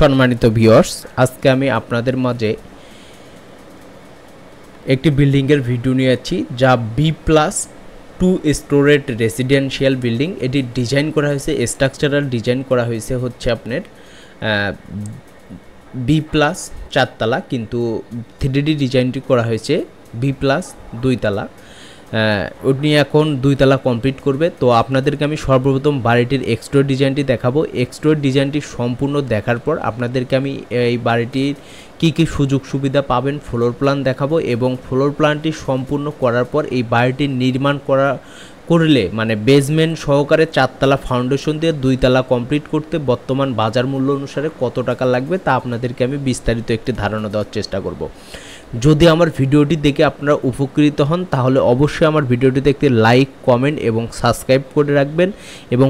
সম্মানিত ভিউয়ার্স, আজকে আমি আপনাদের মাঝে একটি বিল্ডিংয়ের ভিডিও নিয়ে যাচ্ছি যা B+2 স্টোরেড রেসিডেন্সিয়াল বিল্ডিং। এটি ডিজাইন করা হয়েছে, স্ট্রাকচারাল ডিজাইন করা হয়েছে হচ্ছে আপনার B+4 তলা, কিন্তু 3D ডিজাইনটি করা হয়েছে B+2 তলা। উনি এখন 2 তলা কমপ্লিট করবে। তো আপনাদেরকে আমি সর্বপ্রথম বাড়িটির এক্সটেরিয়র ডিজাইনটি দেখাবো। এক্সটেরিয়র ডিজাইনটি সম্পূর্ণ দেখার পর আপনাদেরকে আমি এই বাড়িটির কী সুযোগ সুবিধা পাবেন ফ্লোর প্ল্যান দেখাবো, এবং ফ্লোর প্ল্যানটি সম্পূর্ণ করার পর এই বাড়িটির নির্মাণ করলে মানে বেসমেন্ট সহকারে 4 তলা ফাউন্ডেশন দিয়ে 2 তলা কমপ্লিট করতে বর্তমান বাজার মূল্য অনুসারে কত টাকা লাগবে তা আপনাদেরকে আমি বিস্তারিত একটি ধারণা দেওয়ার চেষ্টা করব। যদি আমার ভিডিওটি দেখে আপনারা উপকৃত হন তাহলে অবশ্যই আমার ভিডিওটিতে একটি লাইক, কমেন্ট এবং সাবস্ক্রাইব করে রাখবেন, এবং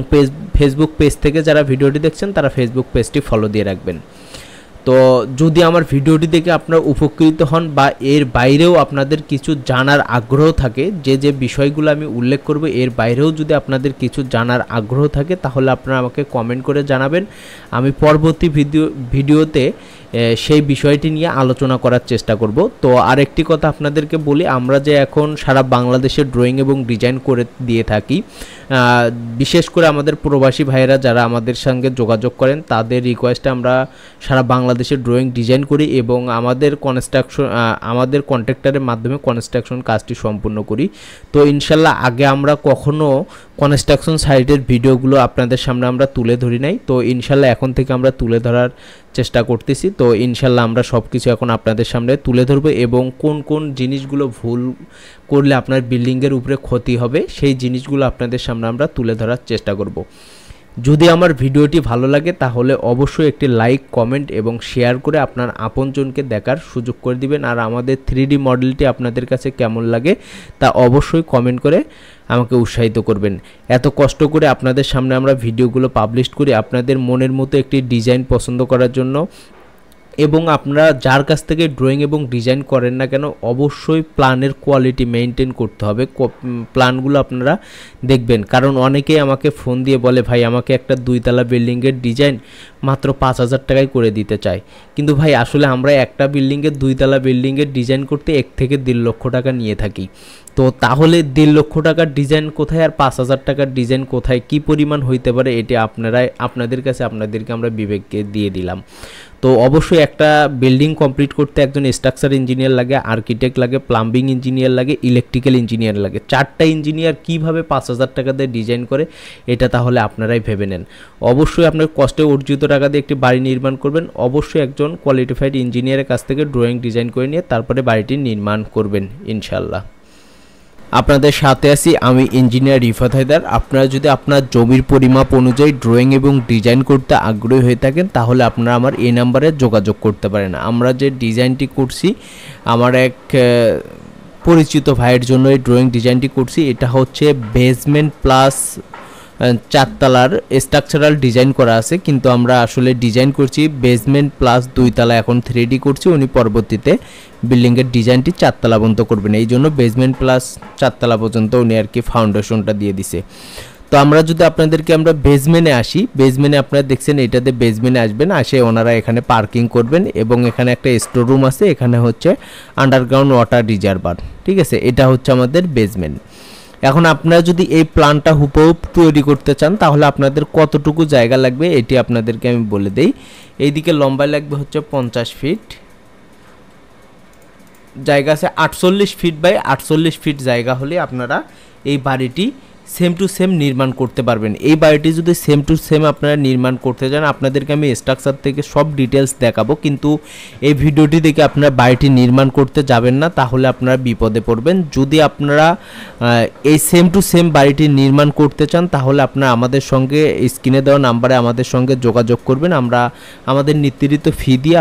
ফেসবুক পেজ থেকে যারা ভিডিওটি দেখছেন তারা ফেসবুক পেজটি ফলো দিয়ে রাখবেন। তো যদি আমার ভিডিওটি দেখে আপনারা উপকৃত হন বা এর বাইরেও আপনাদের কিছু জানার আগ্রহ থাকে, যে বিষয়গুলো আমি উল্লেখ করব এর বাইরেও যদি আপনাদের কিছু জানার আগ্রহ থাকে তাহলে আপনারা আমাকে কমেন্ট করে জানাবেন। আমি পরবর্তী ভিডিওতে সেই বিষয়টি নিয়ে আলোচনা করার চেষ্টা করব। তো আরেকটি কথা আপনাদেরকে বলি, আমরা যে এখন সারা বাংলাদেশে ড্রয়িং এবং ডিজাইন করে দিয়ে থাকি, বিশেষ করে আমাদের প্রবাসী ভাইয়েরা যারা আমাদের সঙ্গে যোগাযোগ করেন তাদের রিকোয়েস্টে আমরা সারা বাংলাদেশে ড্রয়িং ডিজাইন করি এবং আমাদের কন্ট্রাক্টরের মাধ্যমে কনস্ট্রাকশন কাজটি সম্পূর্ণ করি। তো ইনশাল্লাহ আগে আমরা কখনো কনস্ট্রাকশন সাইটের ভিডিওগুলো আপনাদের সামনে আমরা তুলে ধরি নাই, তো ইনশাল্লাহ এখন থেকে আমরা তুলে ধরার চেষ্টা করতেছি। তো ইনশাল্লাহ আমরা সব কিছু এখন আপনাদের সামনে তুলে ধরবো, এবং কোন কোন জিনিসগুলো ভুল করলে আপনার বিল্ডিংয়ের উপরে ক্ষতি হবে সেই জিনিসগুলো আপনাদের সামনে আমরা তুলে ধরার চেষ্টা করব। যদি আমার ভিডিওটি ভালো লাগে তাহলে অবশ্যই একটি লাইক, কমেন্ট এবং শেয়ার করে আপনার আপনজনকে দেখার সুযোগ করে দিবেন। আর আমাদের 3D মডেলটি আপনাদের কাছে কেমন লাগে তা অবশ্যই কমেন্ট করে আমাকে উৎসাহিত করবেন। এত কষ্ট করে আপনাদের সামনে আমরা ভিডিওগুলো পাবলিশ করি আপনাদের মনের মতো একটি ডিজাইন পছন্দ করার জন্য, এবং আপনারা যার কাছ থেকে ড্রয়িং এবং ডিজাইন করেন না কেন অবশ্যই প্ল্যানের কোয়ালিটি মেনটেন করতে হবে। প্ল্যানগুলো আপনারা দেখবেন, কারণ অনেকেই আমাকে ফোন দিয়ে বলে ভাই আমাকে একটা 2 তলা বিল্ডিংয়ের ডিজাইন মাত্র 5,000 টাকায় করে দিতে চায়, কিন্তু ভাই আসলে আমরা একটা বিল্ডিংয়ের 2 তলা বিল্ডিংয়ের ডিজাইন করতে 1 থেকে 1.5 লক্ষ টাকা নিয়ে থাকি। তো তাহলে 1.5 লক্ষ টাকার ডিজাইন কোথায় আর 5,000 টাকার ডিজাইন কোথায়, কি পরিমাণ হইতে পারে এটি আপনাদের কাছে আপনাদেরকে আমরা বিবেককে দিয়ে দিলাম। তো অবশ্যই একটা বিল্ডিং কমপ্লিট করতে একজন স্ট্রাকচার ইঞ্জিনিয়ার লাগে, আর্কিটেক্ট লাগে, প্লাম্বিং ইঞ্জিনিয়ার লাগে, ইলেকট্রিক্যাল ইঞ্জিনিয়ার লাগে। 4টা ইঞ্জিনিয়ার কিভাবে 5,000 টাকা দিয়ে ডিজাইন করে এটা তাহলে আপনারাই ভেবে নেন। অবশ্যই আপনার কষ্টে অর্জিত টাকা দিয়ে একটি বাড়ি নির্মাণ করবেন, অবশ্যই একজন কোয়ালিফাইড ইঞ্জিনিয়ারের কাছ থেকে ড্রয়িং ডিজাইন করে নিয়ে তারপরে বাড়িটি নির্মাণ করবেন ইনশাল্লাহ। আপনাদের সাথে আছি আমি ইঞ্জিনিয়ার রিফাত হায়দার। আপনারা যদি আপনার জমির পরিমাপ অনুযায়ী ড্রয়িং এবং ডিজাইন করতে আগ্রহী হয়ে থাকেন তাহলে আপনারা আমার এই নাম্বারে যোগাযোগ করতে পারেন। আমরা যে ডিজাইনটি করছি আমার এক পরিচিত ভাইয়ের জন্য এই ড্রয়িং ডিজাইনটি করছি। এটা হচ্ছে বেসমেন্ট প্লাস 4 তলার স্ট্রাকচারাল ডিজাইন করা আছে, কিন্তু আমরা আসলে ডিজাইন করছি বেসমেন্ট প্লাস 2 তলা, এখন 3D করছি। উনি পরবর্তীতে বিল্ডিংয়ের ডিজাইনটি 4 তলা পর্যন্ত করবেন, এই জন্য বেসমেন্ট প্লাস 4 তলা পর্যন্ত উনি আর কি ফাউন্ডেশনটা দিয়ে দিছে। তো আমরা যদি আপনাদেরকে আমরা বেসমেন্টে আসি, বেসমেন্টে আপনারা দেখছেন এটাতে বেসমেন্টে আসবেন, আসে ওনারা এখানে পার্কিং করবেন এবং এখানে একটা স্টোর রুম আছে, এখানে হচ্ছে আন্ডারগ্রাউন্ড ওয়াটার রিজার্ভার। ঠিক আছে, এটা হচ্ছে আমাদের বেসমেন্ট। এখন আপনারা যদি এই প্ল্যানটা হুবহু তৈরি করতে চান তাহলে আপনাদের কতটুকু জায়গা লাগবে এটি আপনাদেরকে আমি বলে দেই। এইদিকে লম্বায় লাগবে হচ্ছে 50 ফিট, জায়গা আছে 48 ফিট বাই 48 ফিট জায়গা হলে আপনারা এই বাড়িটি সেম টু সেম নির্মাণ করতে পারবেন। এই বাড়িটি যদি সেম টু সেম আপনারা নির্মাণ করতে চান আপনাদেরকে আমি স্ট্রাকচার থেকে সব ডিটেলস দেখাবো, কিন্তু এই ভিডিওটি দেখে আপনারা বাড়িটি নির্মাণ করতে যাবেন না, তাহলে আপনারা বিপদে পড়বেন। যদি আপনারা এই সেম টু সেম বাড়িটি নির্মাণ করতে চান তাহলে আপনারা আমাদের সঙ্গে স্ক্রিনে দেওয়া নাম্বারে আমাদের সঙ্গে যোগাযোগ করবেন। আমরা আমাদের নির্ধারিত ফি দিয়ে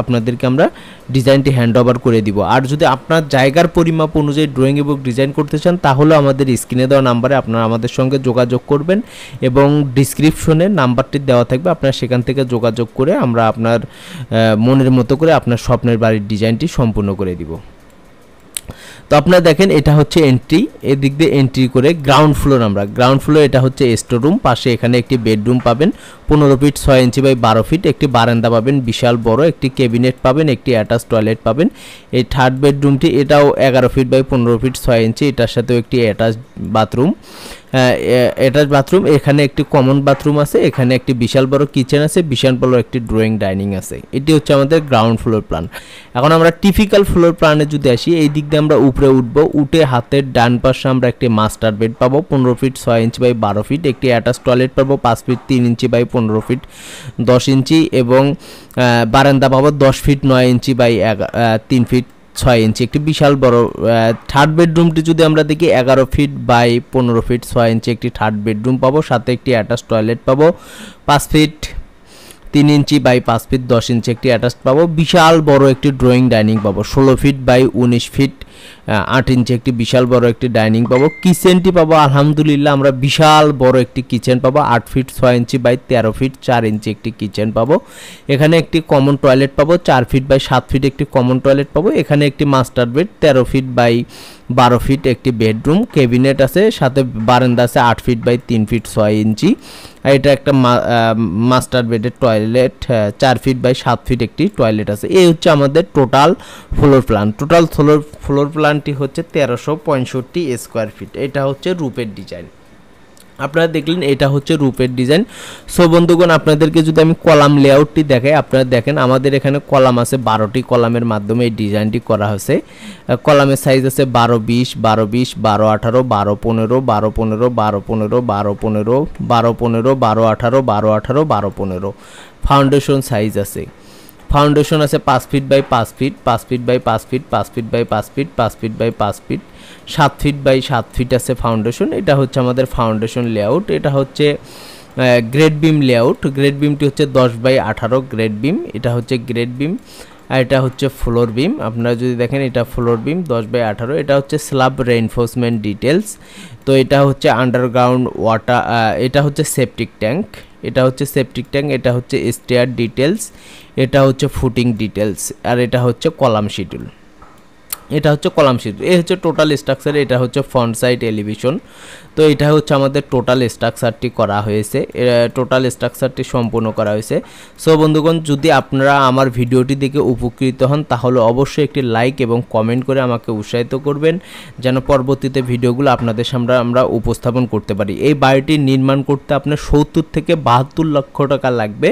আপনাদেরকে আমরা ডিজাইনটি হ্যান্ড ওভার করে দিব। আর যদি আপনার জায়গার পরিমাপ অনুযায়ী ড্রয়িং এবং ডিজাইন করতে চান তাহলে আমাদের স্ক্রিনে দেওয়া নাম্বারে আপনারা আমাদের সঙ্গে যোগাযোগ করবেন, এবং ডিসক্রিপশনে নাম্বারটি দেওয়া থাকবে, আপনারা সেখান থেকে যোগাযোগ করে আমরা আপনার মনের মতো করে আপনার স্বপ্নের বাড়ির ডিজাইনটি সম্পূর্ণ করে দিব। তো আপনারা দেখেন এটা হচ্ছে এন্ট্রি, এদিক দিয়ে এন্ট্রি করে গ্রাউন্ড ফ্লোর, এটা হচ্ছে স্টোর রুম, পাশে এখানে একটি বেডরুম পাবেন, 15 ফিট 6 ইঞ্চি বাই 12 ফিট, একটি বারান্দা পাবেন বিশাল বড়, একটি ক্যাবিনেট পাবেন, একটি অ্যাটাচ টয়লেট পাবেন। এই থার্ড বেডরুমটি এটাও 11 ফিট বাই 15 ফিট 6 ইঞ্চি, এটার সাথেও একটি অ্যাটাচ বাথরুম। এখানে একটি কমন বাথরুম আছে, এখানে একটি বিশাল বড় কিচেন আছে, বিশাল বড় একটি ড্রয়িং ডাইনিং আছে। এটি হচ্ছে আমাদের গ্রাউন্ড ফ্লোর প্ল্যান। এখন আমরা টিপিক্যাল ফ্লোর প্ল্যানে যদি আসি, এই দিক দিয়ে আমরা উপরে উঠবো, উঠে হাতের ডান পাশে আমরা একটি মাস্টার বেড পাবো 15 ফিট 6 ইঞ্চি বাই 12 ফিট, একটি অ্যাটাচ টয়লেট পাবো 5 ফিট 3 ইঞ্চি বাই 15 ফিট 10 ইঞ্চি, এবং বারান্দা পাবো 10 ফিট 9 ইঞ্চি বাই 3 ফিট 6 ইঞ্চি, একটি বিশাল বড়। থার্ড বেডরুমটি যদি আমরা দেখি 11 ফিট বাই 15 ফিট 6 ইঞ্চি একটি থার্ড বেডরুম পাবো, সাথে একটি অ্যাটাচ টয়লেট পাবো 5 ফিট 3 ইঞ্চি বাই 5 ফিট 10 ইঞ্চি একটি অ্যাটাচ পাবো, বিশাল বড় একটি ড্রয়িং ডাইনিং পাবো 16 ফিট বাই 19 ফিট 8 ইঞ্চি একটি বিশাল বড় একটি ডাইনিং পাবো। কিচেনটি পাবো আলহামদুলিল্লাহ আমরা বিশাল বড় একটি কিচেন পাবো 8 feet 6 inch by 13 feet 4 inch একটি কিচেন পাবো। এখানে একটি কমন টয়লেট পাবো 4 ফিট বাই 7 ফিট একটি কমন টয়লেট পাবো। এখানে একটি master bed 13 feet by 12 feet একটি বেডরুম, ক্যাবিনেট আছে, সাথে বারান্দা আছে 8 ফিট বাই 3 ফিট 6 ইঞ্চি। এটা একটা মাস্টার বেডের টয়লেট 4 ফিট বাই 7 ফিট একটি টয়লেট আছে। এই হচ্ছে আমাদের total floor plan. Total floor প্ল্যানটি হচ্ছে 1365 স্কোয়ার ফিট। এটা হচ্ছে রূপের ডিজাইন। আপনারা দেখলেন এটা হচ্ছে রূপের ডিজাইন। সো বন্ধুগণ, আপনাদেরকে যদি আমি কলাম লেআউটটি দেখাই, আপনারা দেখেন আমাদের এখানে কলাম আছে 12টি কলামের মাধ্যমে এই ডিজাইনটি করা হয়েছে। কলামের সাইজ আছে 12-20, 12-20, 12-18, 12-15, 12-15, 12-15, 12-15, 12-15, 12-18, 12-18, 12-15। ফাউন্ডেশন সাইজ আছে, ফাউন্ডেশন আছে 5 feet by 5 feet, 5 feet by 5 feet, 5 feet by 5 feet, 5 feet by 5 feet, 7 feet by 7 feet আছে ফাউন্ডেশন। এটা হচ্ছে আমাদের ফাউন্ডেশন লেআউট। এটা হচ্ছে গ্রেড বিম লেআউট। গ্রেড বিমটি হচ্ছে 10 বাই 18 গ্রেড বিম। এটা হচ্ছে গ্রেড বিম, আর এটা হচ্ছে ফ্লোর বিম। আপনারা যদি দেখেন এটা ফ্লোর বিম 10 বাই 18। এটা হচ্ছে স্ল্যাব রেইনফোর্সমেন্ট ডিটেলস। তো এটা হচ্ছে আন্ডারগ্রাউন্ড ওয়াটার, এটা হচ্ছে সেপটিক ট্যাঙ্ক, এটা হচ্ছে সেপটিক ট্যাঙ্ক, এটা হচ্ছে স্টেয়ার ডিটেলস, এটা হচ্ছে ফুটিং ডিটেলস, আর এটা হচ্ছে কলাম শিডিউল। এটা হচ্ছে কলাম শিডিউল। এই হচ্ছে টোটাল স্ট্রাকচার। এটা হচ্ছে ফ্রন্ট সাইড এলিভেশন। তো এটা হচ্ছে আমাদের টোটাল স্ট্রাকচারটি করা হয়েছে, টোটাল স্ট্রাকচারটি সম্পূর্ণ করা হয়েছে। সো বন্ধুগণ, যদি আপনারা আমার ভিডিওটি দেখে উপকৃত হন তাহলে অবশ্যই একটি লাইক এবং কমেন্ট করে আমাকে উৎসাহিত করবেন, যেন পরবর্তীতে ভিডিওগুলো আপনাদের সামনে আমরা উপস্থাপন করতে পারি। এই বাড়িটি নির্মাণ করতে আপনার 70 থেকে 72 লক্ষ টাকা লাগবে।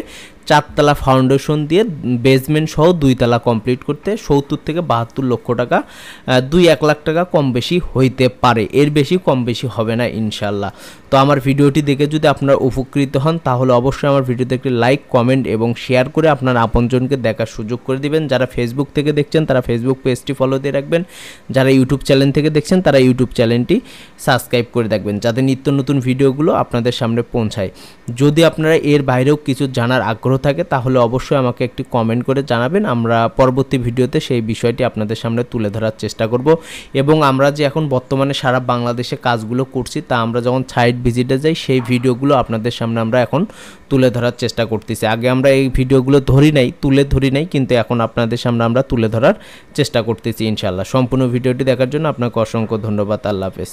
4 তলা ফাউন্ডেশন দিয়ে বেসমেন্ট সহ 2 তলা কমপ্লিট করতে 70 থেকে 72 লক্ষ টাকা, 2-1 লাখ টাকা কম বেশি হইতে পারে, এর বেশি কম বেশি হবে না ইনশাল্লাহ। তো আমার ভিডিওটি দেখে যদি আপনারা উপকৃত হন তাহলে অবশ্যই আমার ভিডিওতে একটি লাইক, কমেন্ট এবং শেয়ার করে আপনার আপনজনকে দেখার সুযোগ করে দিবেন। যারা ফেসবুক থেকে দেখছেন তারা ফেসবুক পেজটি ফলো দিয়ে রাখবেন, যারা ইউটিউব চ্যানেল থেকে দেখছেন তারা ইউটিউব চ্যানেলটি সাবস্ক্রাইব করে রাখবেন, যাতে নিত্য নতুন ভিডিওগুলো আপনাদের সামনে পৌঁছায়। যদি আপনারা এর বাইরেও কিছু জানার আগ্রহ থাকে তাহলে অবশ্যই আমাকে একটি কমেন্ট করে জানাবেন। আমরা পরবর্তী ভিডিওতে সেই বিষয়টি আপনাদের সামনে তুলে ধরার চেষ্টা করব। এবং আমরা যে এখন বর্তমানে সারা বাংলাদেশে কাজগুলো করছি তা আমরা যখন সাইট ভিজিটে যাই সেই ভিডিওগুলো আপনাদের সামনে আমরা এখন তুলে ধরার চেষ্টা করতেছি। আগে আমরা এই ভিডিওগুলো তুলে ধরি নাই, কিন্তু এখন আপনাদের সামনে আমরা তুলে ধরার চেষ্টা করতেছি ইনশাআল্লাহ। সম্পূর্ণ ভিডিওটি দেখার জন্য আপনাকে অসংখ্য ধন্যবাদ। আল্লাহ হাফেজ।